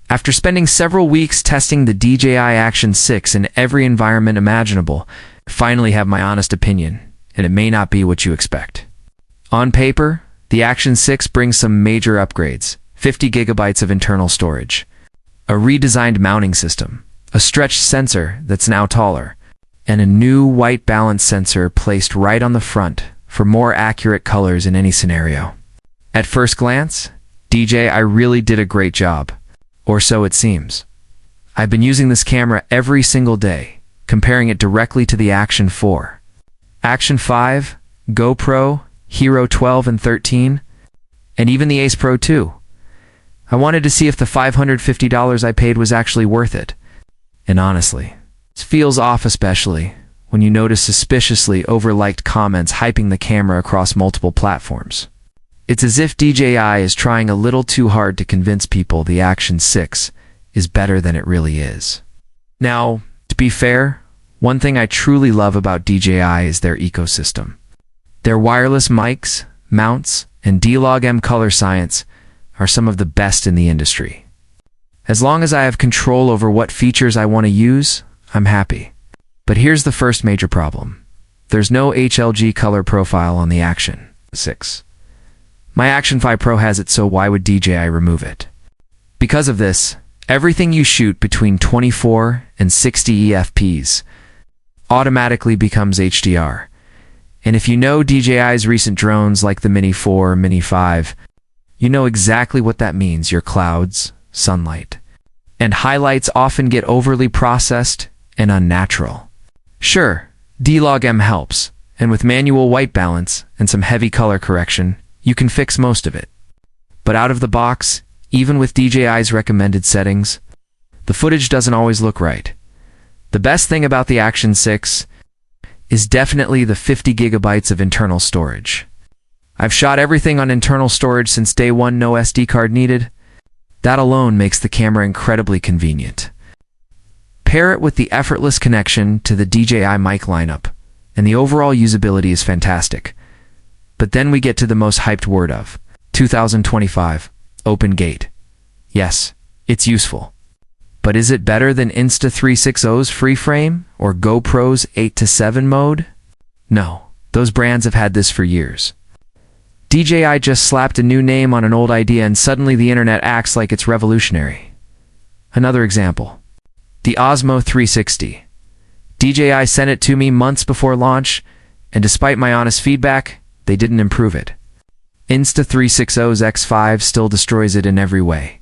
After spending several weeks testing the DJI Action 6 in every environment imaginable, I finally have my honest opinion, and it may not be what you expect. On paper, the Action 6 brings some major upgrades: 50 gigabytes of internal storage, a redesigned mounting system, a stretched sensor that's now taller, and a new white balance sensor placed right on the front for more accurate colors in any scenario. At first glance, DJI really did a great job, or so it seems. I've been using this camera every single day, comparing it directly to the Action 4, Action 5, GoPro Hero 12 and 13, and even the Ace Pro 2. I wanted to see if the $550 I paid was actually worth it. And honestly, it feels off, especially when you notice suspiciously overliked comments hyping the camera across multiple platforms. It's as if DJI is trying a little too hard to convince people the Action 6 is better than it really is. Now, to be fair, one thing I truly love about DJI is their ecosystem. Their wireless mics, mounts, and D-Log-M color science are some of the best in the industry. As long as I have control over what features I want to use, I'm happy. But here's the first major problem. There's no HLG color profile on the Action 6. My Action 5 Pro has it, so why would DJI remove it? Because of this, everything you shoot between 24 and 60 EFPs automatically becomes HDR. And if you know DJI's recent drones like the Mini 4 or Mini 5, you know exactly what that means. Your clouds, sunlight, and highlights often get overly processed and unnatural. Sure, D-Log-M helps, and with manual white balance and some heavy color correction, you can fix most of it. But out of the box, even with DJI's recommended settings, the footage doesn't always look right. The best thing about the Action 6 is definitely the 50 gigabytes of internal storage. I've shot everything on internal storage since day one, no SD card needed. That alone makes the camera incredibly convenient. Pair it with the effortless connection to the DJI mic lineup, and the overall usability is fantastic. But then we get to the most hyped word of 2025, Open Gate. Yes, it's useful. But is it better than Insta360's free frame or GoPro's 8:7 mode? No, those brands have had this for years. DJI just slapped a new name on an old idea and suddenly the internet acts like it's revolutionary. Another example, the Osmo 360. DJI sent it to me months before launch, and despite my honest feedback, they didn't improve it. Insta360's X5 still destroys it in every way.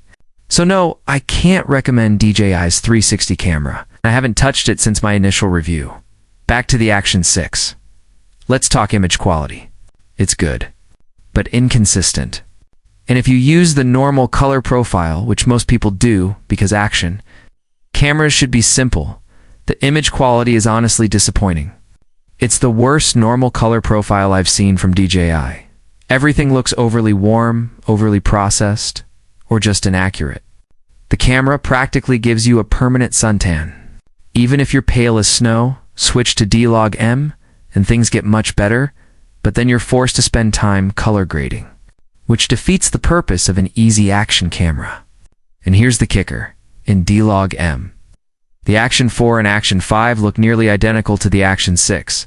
So no, I can't recommend DJI's 360 camera. I haven't touched it since my initial review. Back to the Action 6. Let's talk image quality. It's good, but inconsistent. And if you use the normal color profile, which most people do because Action, cameras should be simple, the image quality is honestly disappointing. It's the worst normal color profile I've seen from DJI. Everything looks overly warm, overly processed, or just inaccurate. The camera practically gives you a permanent suntan. Even if you're pale as snow, switch to D-Log-M and things get much better, but then you're forced to spend time color grading, which defeats the purpose of an easy action camera. And here's the kicker, in D-Log-M. The Action 4 and Action 5 look nearly identical to the Action 6.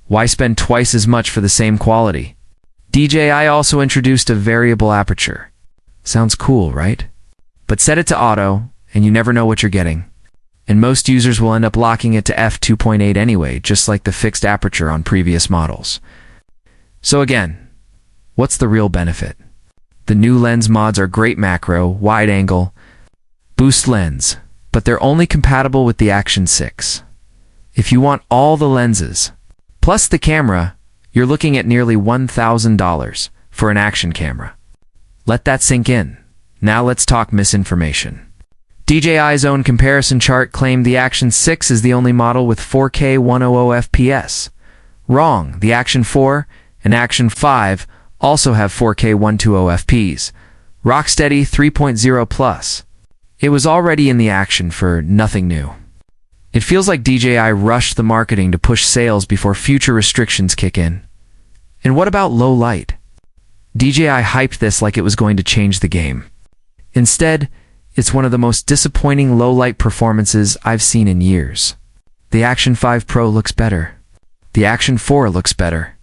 Why spend twice as much for the same quality? DJI also introduced a variable aperture. Sounds cool, right? But set it to auto, and you never know what you're getting. And most users will end up locking it to f2.8 anyway, just like the fixed aperture on previous models. So again, what's the real benefit? The new lens mods are great: macro, wide angle, boost lens, but they're only compatible with the Action 6. If you want all the lenses, plus the camera, you're looking at nearly $1,000 for an Action camera. Let that sink in. Now let's talk misinformation. DJI's own comparison chart claimed the Action 6 is the only model with 4K 100 FPS. Wrong. The Action 4 and Action 5 also have 4K 120 FPS. Rocksteady 3.0 plus. It was already in the Action for nothing new. It feels like DJI rushed the marketing to push sales before future restrictions kick in. And what about low light? DJI hyped this like it was going to change the game. Instead, It's one of the most disappointing low-light performances I've seen in years. The Action 5 Pro looks better. The Action 4 looks better.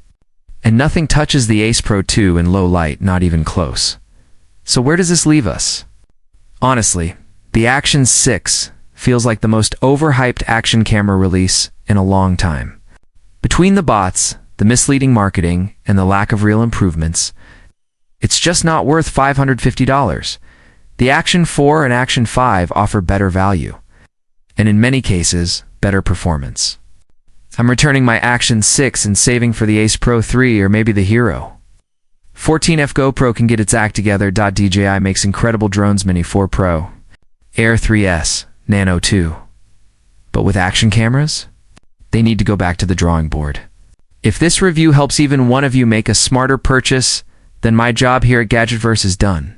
And nothing touches the Ace Pro 2 in low light, not even close. So where does this leave us? Honestly, the Action 6 feels like the most overhyped action camera release in a long time. Between the bots, the misleading marketing, and the lack of real improvements, it's just not worth $550. The Action 4 and Action 5 offer better value, and in many cases, better performance. I'm returning my Action 6 and saving for the Ace Pro 3 or maybe the Hero. 14F GoPro can get its act together. DJI makes incredible drones. Mini 4 Pro, Air 3S, Nano 2. But with action cameras, they need to go back to the drawing board. If this review helps even one of you make a smarter purchase, then my job here at GadgetVerse is done.